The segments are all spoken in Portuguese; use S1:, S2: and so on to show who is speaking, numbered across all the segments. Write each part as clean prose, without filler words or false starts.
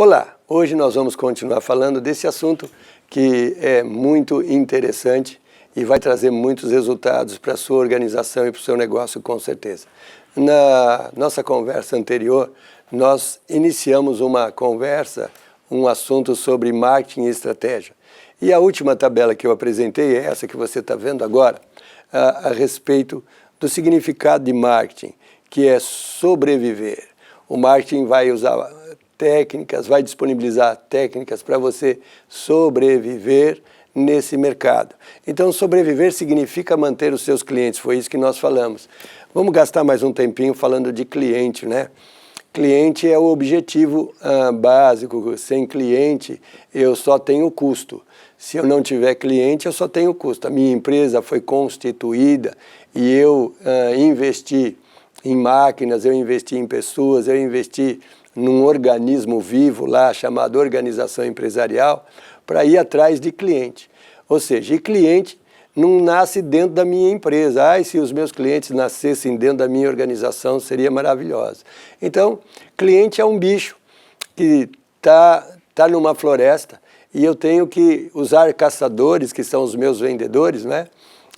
S1: Olá, hoje nós vamos continuar falando desse assunto que é muito interessante e vai trazer muitos resultados para a sua organização e para o seu negócio, com certeza. Na nossa conversa anterior, nós iniciamos uma conversa, um assunto sobre marketing e estratégia. E a última tabela que eu apresentei é essa que você está vendo agora, a respeito do significado de marketing, que é sobreviver. O marketing vai usar técnicas, vai disponibilizar técnicas para você sobreviver nesse mercado. Então, sobreviver significa manter os seus clientes, foi isso que nós falamos. Vamos gastar mais um tempinho falando de cliente, né? Cliente é o objetivo básico. Sem cliente, eu só tenho custo. Se eu não tiver cliente, eu só tenho custo. A minha empresa foi constituída e eu investi em máquinas, eu investi em pessoas, eu investi num organismo vivo lá, chamado organização empresarial, para ir atrás de cliente. Ou seja, e cliente não nasce dentro da minha empresa. Ai, se os meus clientes nascessem dentro da minha organização, seria maravilhoso. Então, cliente é um bicho que tá numa floresta e eu tenho que usar caçadores, que são os meus vendedores, né?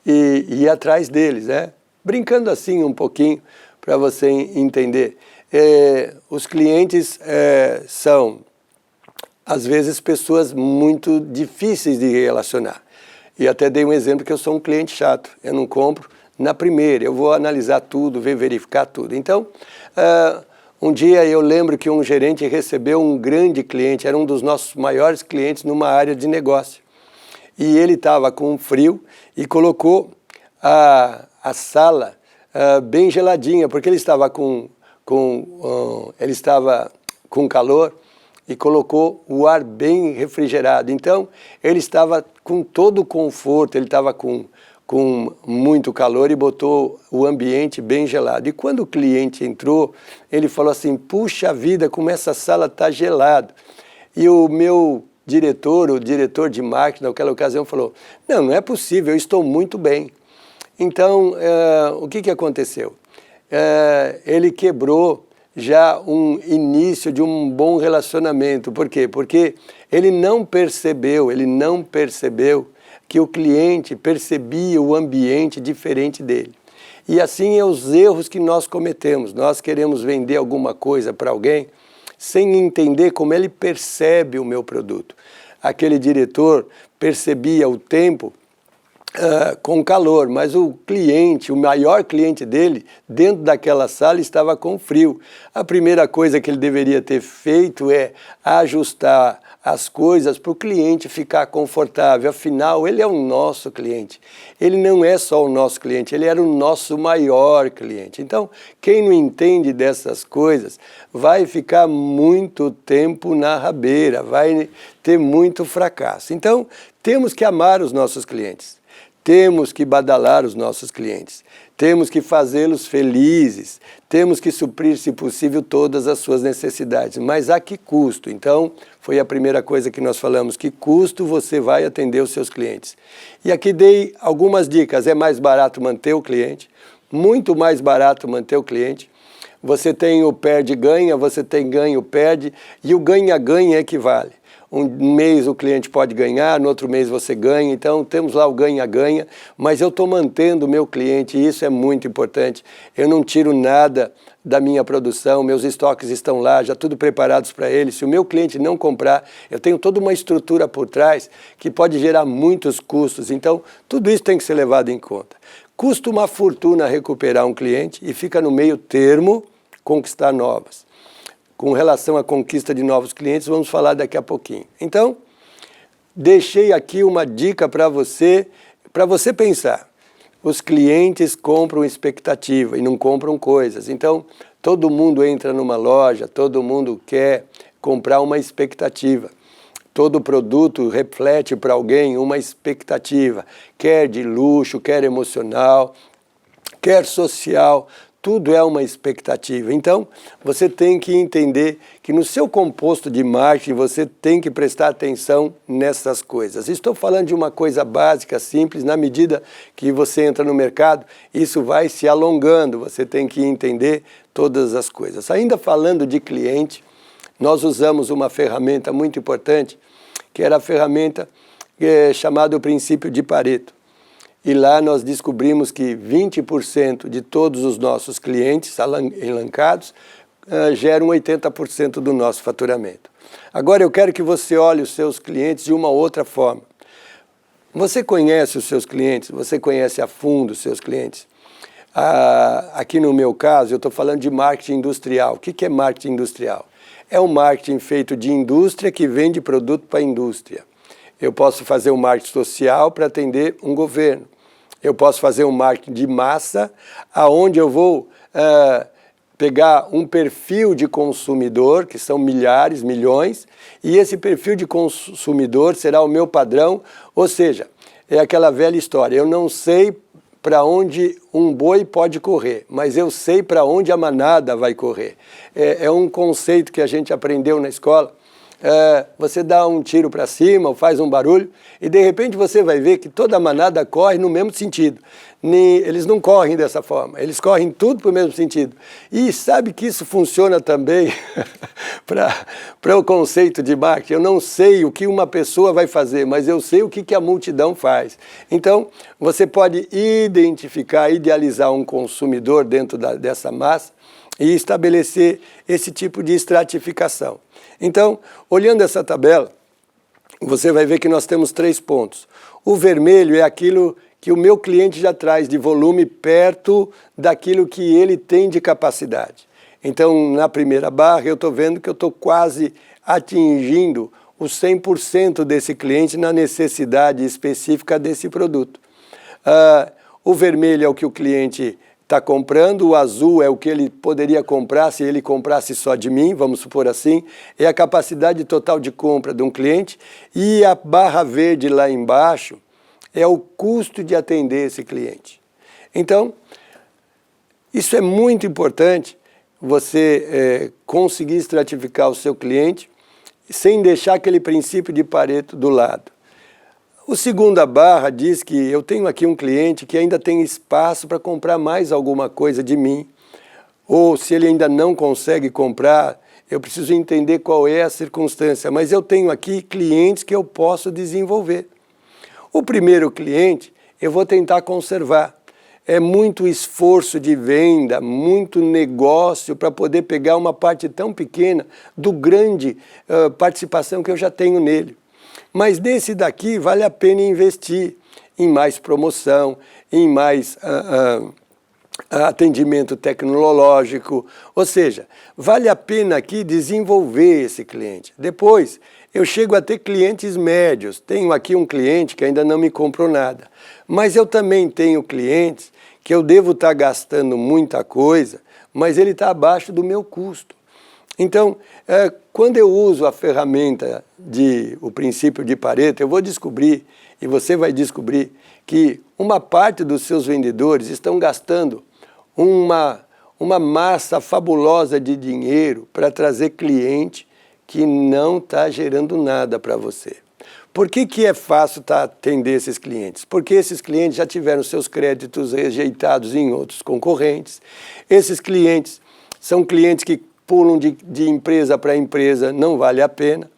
S1: E ir atrás deles, né? Brincando assim um pouquinho para você entender. Os clientes são, às vezes, pessoas muito difíceis de relacionar. E até dei um exemplo que eu sou um cliente chato. Eu não compro na primeira, eu vou analisar tudo, verificar tudo. Então, um dia eu lembro que um gerente recebeu um grande cliente, era um dos nossos maiores clientes numa área de negócio. E ele estava com frio e colocou a sala bem geladinha, porque ele estava com calor e colocou o ar bem refrigerado. Então, ele estava com todo o conforto, ele estava com muito calor e botou o ambiente bem gelado. E quando o cliente entrou, ele falou assim, puxa vida, como essa sala está gelada. E o meu diretor, o diretor de marketing naquela ocasião falou, não é possível, eu estou muito bem. Então, o que aconteceu? Ele quebrou já um início de um bom relacionamento. Por quê? Porque ele não percebeu que o cliente percebia o ambiente diferente dele. E assim é os erros que nós cometemos. Nós queremos vender alguma coisa para alguém sem entender como ele percebe o meu produto. Aquele diretor percebia o tempo com calor, mas o cliente, o maior cliente dele, dentro daquela sala estava com frio. A primeira coisa que ele deveria ter feito é ajustar as coisas para o cliente ficar confortável. Afinal, ele é o nosso cliente. Ele não é só o nosso cliente, ele era o nosso maior cliente. Então, quem não entende dessas coisas vai ficar muito tempo na rabeira, vai ter muito fracasso. Então, temos que amar os nossos clientes. Temos que badalar os nossos clientes, temos que fazê-los felizes, temos que suprir, se possível, todas as suas necessidades. Mas a que custo? Então, foi a primeira coisa que nós falamos, que custo você vai atender os seus clientes. E aqui dei algumas dicas, é mais barato manter o cliente, muito mais barato manter o cliente. Você tem o perde-ganha, você tem ganho-perde, e o ganha-ganha equivale. Um mês o cliente pode ganhar, no outro mês você ganha, então temos lá o ganha-ganha, mas eu estou mantendo o meu cliente e isso é muito importante. Eu não tiro nada da minha produção, meus estoques estão lá, já tudo preparados para ele. Se o meu cliente não comprar, eu tenho toda uma estrutura por trás que pode gerar muitos custos, então tudo isso tem que ser levado em conta. Custa uma fortuna recuperar um cliente e fica no meio termo conquistar novos. Com relação à conquista de novos clientes, vamos falar daqui a pouquinho. Então, deixei aqui uma dica para você pensar. Os clientes compram expectativa e não compram coisas. Então, todo mundo entra numa loja, todo mundo quer comprar uma expectativa. Todo produto reflete para alguém uma expectativa, quer de luxo, quer emocional, quer social. Tudo é uma expectativa. Então, você tem que entender que no seu composto de marketing você tem que prestar atenção nessas coisas. Estou falando de uma coisa básica, simples, na medida que você entra no mercado, isso vai se alongando, você tem que entender todas as coisas. Ainda falando de cliente, nós usamos uma ferramenta muito importante, que era a ferramenta chamada o princípio de Pareto. E lá nós descobrimos que 20% de todos os nossos clientes elencados geram 80% do nosso faturamento. Agora eu quero que você olhe os seus clientes de uma outra forma. Você conhece os seus clientes? Você conhece a fundo os seus clientes? Aqui no meu caso, eu estou falando de marketing industrial. O que é marketing industrial? É um marketing feito de indústria que vende produto para a indústria. Eu posso fazer um marketing social para atender um governo. Eu posso fazer um marketing de massa, aonde eu vou pegar um perfil de consumidor, que são milhares, milhões, e esse perfil de consumidor será o meu padrão, ou seja, é aquela velha história, eu não sei para onde um boi pode correr, mas eu sei para onde a manada vai correr. É um conceito que a gente aprendeu na escola. Você dá um tiro para cima, ou faz um barulho, e de repente você vai ver que toda a manada corre no mesmo sentido. Eles não correm dessa forma, eles correm tudo para o mesmo sentido. E sabe que isso funciona também para o conceito de marketing. Eu não sei o que uma pessoa vai fazer, mas eu sei o que a multidão faz. Então, você pode identificar, idealizar um consumidor dentro dessa massa e estabelecer esse tipo de estratificação. Então, olhando essa tabela, você vai ver que nós temos 3 pontos. O vermelho é aquilo que o meu cliente já traz de volume perto daquilo que ele tem de capacidade. Então, na primeira barra, eu estou vendo que eu estou quase atingindo os 100% desse cliente na necessidade específica desse produto. O vermelho é o que o cliente está comprando, o azul é o que ele poderia comprar se ele comprasse só de mim, vamos supor assim, é a capacidade total de compra de um cliente, e a barra verde lá embaixo é o custo de atender esse cliente. Então, isso é muito importante, você conseguir estratificar o seu cliente sem deixar aquele princípio de Pareto do lado. O segunda barra diz que eu tenho aqui um cliente que ainda tem espaço para comprar mais alguma coisa de mim, ou se ele ainda não consegue comprar, eu preciso entender qual é a circunstância, mas eu tenho aqui clientes que eu posso desenvolver. O primeiro cliente eu vou tentar conservar. É muito esforço de venda, muito negócio para poder pegar uma parte tão pequena do grande participação que eu já tenho nele. Mas desse daqui vale a pena investir em mais promoção, em mais atendimento tecnológico, ou seja, vale a pena aqui desenvolver esse cliente. Depois, eu chego a ter clientes médios, tenho aqui um cliente que ainda não me comprou nada, mas eu também tenho clientes que eu devo estar gastando muita coisa, mas ele está abaixo do meu custo. Então, quando eu uso a ferramenta o princípio de Pareto, eu vou descobrir, e você vai descobrir, que uma parte dos seus vendedores estão gastando uma massa fabulosa de dinheiro para trazer cliente que não está gerando nada para você. Por que é fácil atender esses clientes? Porque esses clientes já tiveram seus créditos rejeitados em outros concorrentes. Esses clientes são clientes que pulam de empresa para empresa, não vale a pena.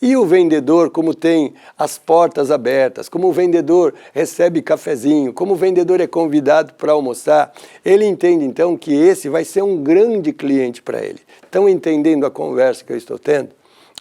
S1: E o vendedor, como tem as portas abertas, como o vendedor recebe cafezinho, como o vendedor é convidado para almoçar, ele entende então que esse vai ser um grande cliente para ele. Estão entendendo a conversa que eu estou tendo?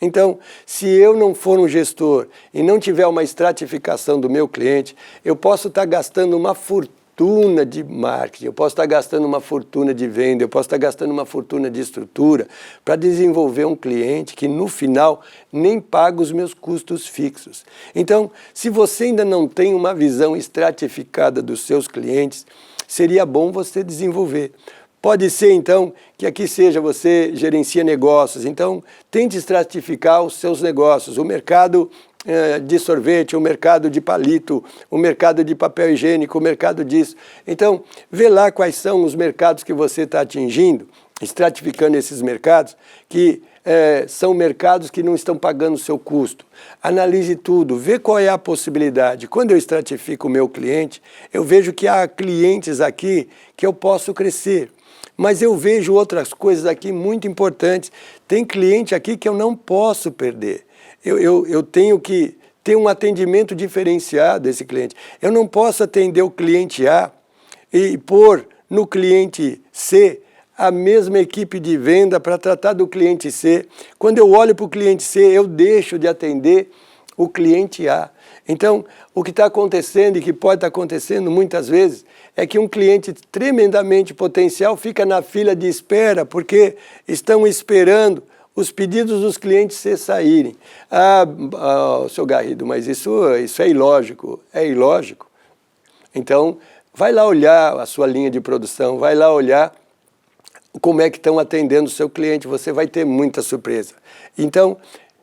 S1: Então, se eu não for um gestor e não tiver uma estratificação do meu cliente, eu posso estar gastando uma fortuna de marketing, eu posso estar gastando uma fortuna de venda, eu posso estar gastando uma fortuna de estrutura para desenvolver um cliente que no final nem paga os meus custos fixos. Então, se você ainda não tem uma visão estratificada dos seus clientes, seria bom você desenvolver. Pode ser, então, que aqui seja você gerencia negócios, então tente estratificar os seus negócios, o mercado de sorvete, o mercado de palito, o mercado de papel higiênico, o mercado disso. Então, vê lá quais são os mercados que você está atingindo, estratificando esses mercados, que são mercados que não estão pagando o seu custo. Analise tudo, vê qual é a possibilidade. Quando eu estratifico o meu cliente, eu vejo que há clientes aqui que eu posso crescer. mas eu vejo outras coisas aqui muito importantes. Tem cliente aqui que eu não posso perder. Eu tenho que ter um atendimento diferenciado desse cliente. Eu não posso atender o cliente A e pôr no cliente C a mesma equipe de venda para tratar do cliente C. Quando eu olho para o cliente C, eu deixo de atender o cliente A. Então, o que está acontecendo e que pode estar acontecendo muitas vezes é que um cliente tremendamente potencial fica na fila de espera porque estão esperando os pedidos dos clientes C saírem. Seu Garrido, mas isso é ilógico. É ilógico. Então, vai lá olhar a sua linha de produção, vai lá olhar como é que estão atendendo o seu cliente, você vai ter muita surpresa. Então,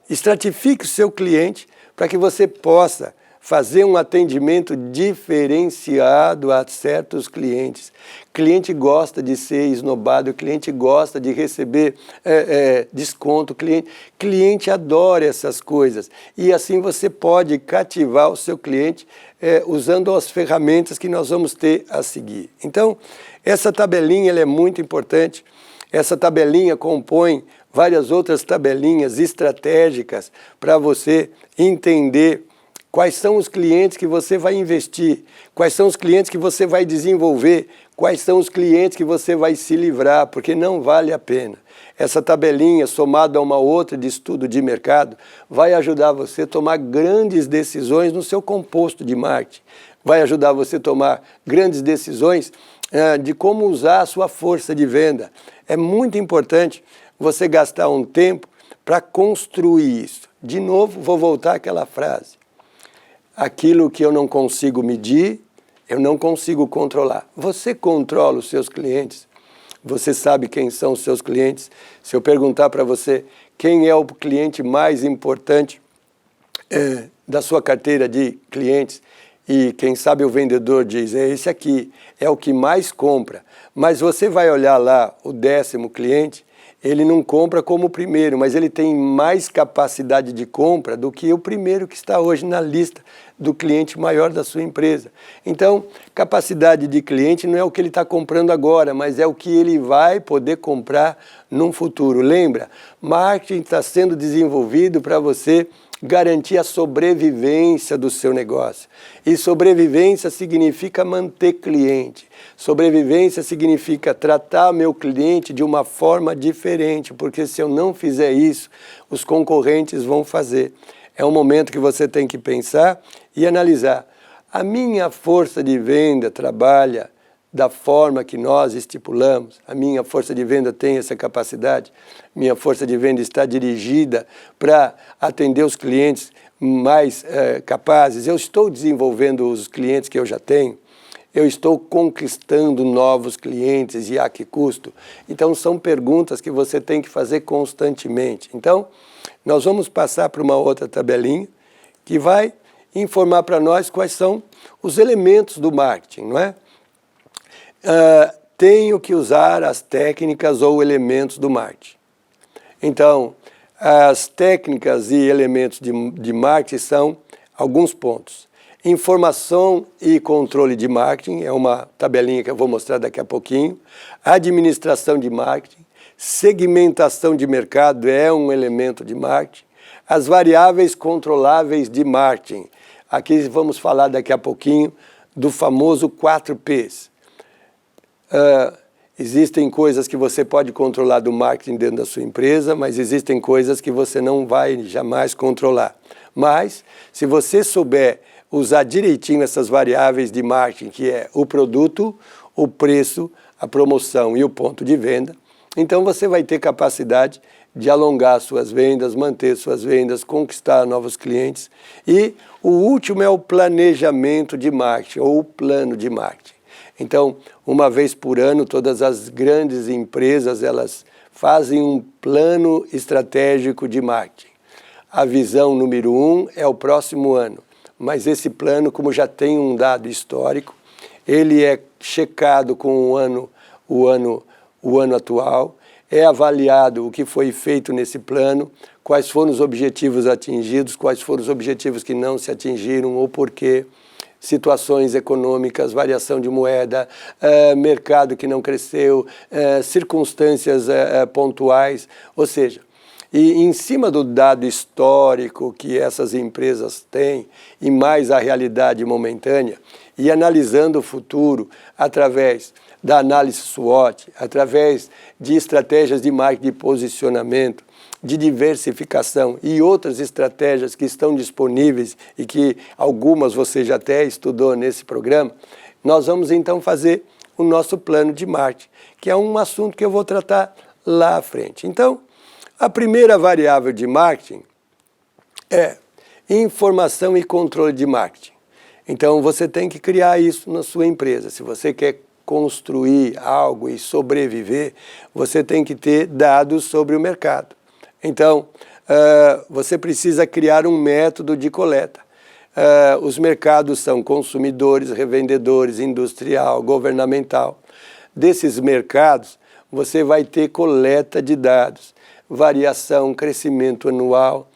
S1: estratifique o seu cliente para que você possa fazer um atendimento diferenciado a certos clientes. Cliente gosta de ser esnobado, cliente gosta de receber desconto, cliente adora essas coisas. E assim você pode cativar o seu cliente usando as ferramentas que nós vamos ter a seguir. Então, essa tabelinha ela é muito importante. Essa tabelinha compõe várias outras tabelinhas estratégicas para você entender quais são os clientes que você vai investir, quais são os clientes que você vai desenvolver, quais são os clientes que você vai se livrar, porque não vale a pena. Essa tabelinha, somada a uma outra de estudo de mercado, vai ajudar você a tomar grandes decisões no seu composto de marketing. Vai ajudar você a tomar grandes decisões de como usar a sua força de venda. É muito importante você gastar um tempo para construir isso. De novo, vou voltar àquela frase. Aquilo que eu não consigo medir, eu não consigo controlar. Você controla os seus clientes, você sabe quem são os seus clientes. Se eu perguntar para você quem é o cliente mais importante da sua carteira de clientes, e quem sabe o vendedor diz, é esse aqui, é o que mais compra. Mas você vai olhar lá o 10º cliente, ele não compra como o primeiro, mas ele tem mais capacidade de compra do que o primeiro que está hoje na lista do cliente maior da sua empresa. Então, capacidade de cliente não é o que ele está comprando agora, mas é o que ele vai poder comprar num futuro. Lembra, marketing está sendo desenvolvido para você garantir a sobrevivência do seu negócio. E sobrevivência significa manter cliente. Sobrevivência significa tratar meu cliente de uma forma diferente, porque se eu não fizer isso, os concorrentes vão fazer. É um momento que você tem que pensar e analisar. A minha força de venda trabalha da forma que nós estipulamos, a minha força de venda tem essa capacidade, minha força de venda está dirigida para atender os clientes mais capazes, eu estou desenvolvendo os clientes que eu já tenho, eu estou conquistando novos clientes e a que custo? Então, são perguntas que você tem que fazer constantemente. Então, nós vamos passar para uma outra tabelinha que vai informar para nós quais são os elementos do marketing, não é? Tenho que usar as técnicas ou elementos do marketing. Então, as técnicas e elementos de marketing são alguns pontos. Informação e controle de marketing, é uma tabelinha que eu vou mostrar daqui a pouquinho. Administração de marketing, segmentação de mercado é um elemento de marketing. As variáveis controláveis de marketing. Aqui vamos falar daqui a pouquinho do famoso 4Ps. Existem coisas que você pode controlar do marketing dentro da sua empresa, mas existem coisas que você não vai jamais controlar. Mas, se você souber usar direitinho essas variáveis de marketing, que é o produto, o preço, a promoção e o ponto de venda, então você vai ter capacidade de alongar suas vendas, manter suas vendas, conquistar novos clientes. E o último é o planejamento de marketing, ou o plano de marketing. Então, uma vez por ano, todas as grandes empresas, elas fazem um plano estratégico de marketing. A visão número 1 é o próximo ano, mas esse plano, como já tem um dado histórico, ele é checado com o ano atual, é avaliado o que foi feito nesse plano, quais foram os objetivos atingidos, quais foram os objetivos que não se atingiram ou por quê. situações econômicas, variação de moeda, mercado que não cresceu, circunstâncias pontuais, ou seja, e em cima do dado histórico que essas empresas têm e mais a realidade momentânea, e analisando o futuro através da análise SWOT, através de estratégias de marketing de posicionamento, de diversificação e outras estratégias que estão disponíveis e que algumas você já até estudou nesse programa, nós vamos então fazer o nosso plano de marketing, que é um assunto que eu vou tratar lá à frente. Então, a primeira variável de marketing é informação e controle de marketing. Então, você tem que criar isso na sua empresa. Se você quer construir algo e sobreviver, você tem que ter dados sobre o mercado. Então, você precisa criar um método de coleta. Os mercados são consumidores, revendedores, industrial, governamental. Desses mercados, você vai ter coleta de dados, variação, crescimento anual,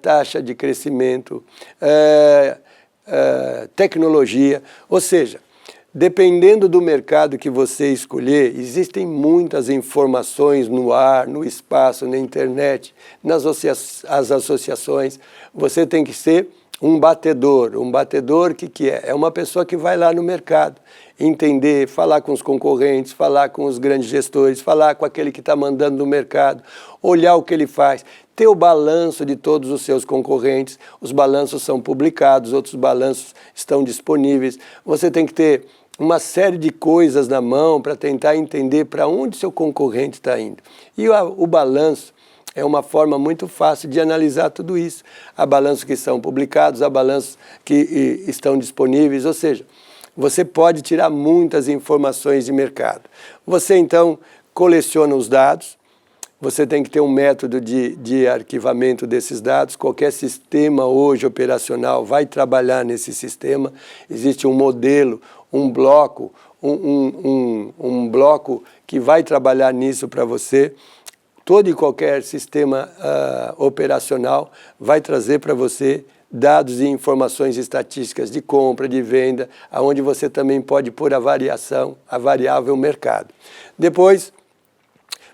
S1: taxa de crescimento, tecnologia, ou seja, dependendo do mercado que você escolher, existem muitas informações no ar, no espaço, na internet, nas associações. Você tem que ser um batedor. Um batedor, o que é? É uma pessoa que vai lá no mercado, entender, falar com os concorrentes, falar com os grandes gestores, falar com aquele que está mandando no mercado, olhar o que ele faz, ter o balanço de todos os seus concorrentes. Os balanços são publicados, outros balanços estão disponíveis. Você tem que ter uma série de coisas na mão para tentar entender para onde seu concorrente está indo. E o balanço é uma forma muito fácil de analisar tudo isso. Há balanços que são publicados, há balanços que estão disponíveis, ou seja, você pode tirar muitas informações de mercado. Você, então, coleciona os dados, você tem que ter um método de arquivamento desses dados. Qualquer sistema hoje operacional vai trabalhar nesse sistema. Existe um modelo, um bloco, um bloco que vai trabalhar nisso para você. Todo e qualquer sistema operacional vai trazer para você dados e informações estatísticas de compra, de venda, onde você também pode pôr a variável mercado. Depois,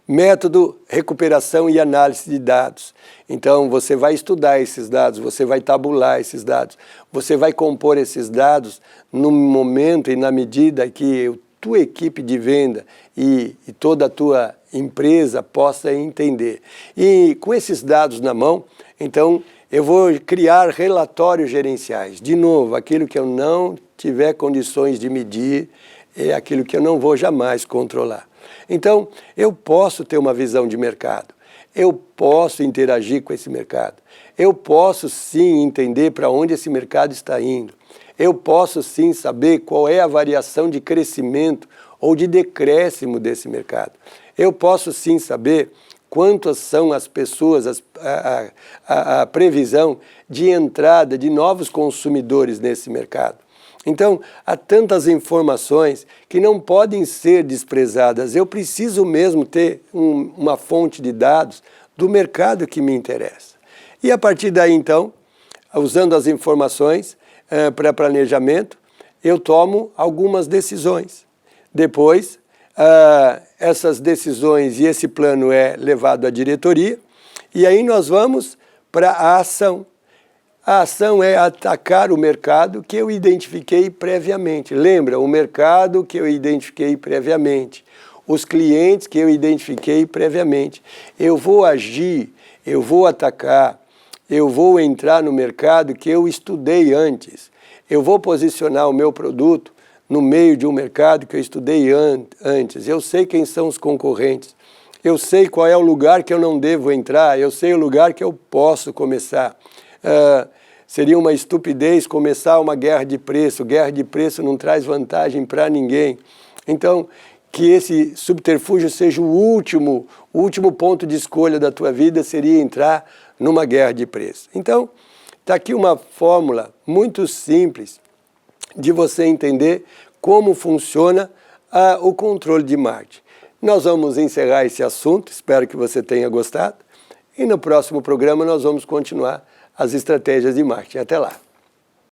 S1: método, recuperação e análise de dados. Então, você vai estudar esses dados, você vai tabular esses dados, você vai compor esses dados no momento e na medida que a tua equipe de venda e toda a tua empresa possa entender. E com esses dados na mão, então, eu vou criar relatórios gerenciais. De novo, aquilo que eu não tiver condições de medir é aquilo que eu não vou jamais controlar. Então, eu posso ter uma visão de mercado, eu posso interagir com esse mercado, eu posso sim entender para onde esse mercado está indo, eu posso sim saber qual é a variação de crescimento ou de decréscimo desse mercado. Eu posso sim saber quantas são as pessoas, a previsão de entrada de novos consumidores nesse mercado. Então, há tantas informações que não podem ser desprezadas. Eu preciso mesmo ter uma fonte de dados do mercado que me interessa. E a partir daí, então, usando as informações para planejamento, eu tomo algumas decisões. Depois, essas decisões e esse plano é levado à diretoria, e aí nós vamos para a ação. A ação é atacar o mercado que eu identifiquei previamente. Lembra, o mercado que eu identifiquei previamente, os clientes que eu identifiquei previamente. Eu vou agir, eu vou atacar, eu vou entrar no mercado que eu estudei antes. Eu vou posicionar o meu produto no meio de um mercado que eu estudei antes. Eu sei quem são os concorrentes. Eu sei qual é o lugar que eu não devo entrar. Eu sei o lugar que eu posso começar. Seria uma estupidez começar uma guerra de preço. Guerra de preço não traz vantagem para ninguém. Então, que esse subterfúgio seja o último ponto de escolha da tua vida seria entrar numa guerra de preço. Então, está aqui uma fórmula muito simples de você entender como funciona o controle de marketing. Nós vamos encerrar esse assunto, espero que você tenha gostado, e no próximo programa nós vamos continuar as estratégias de marketing. Até lá!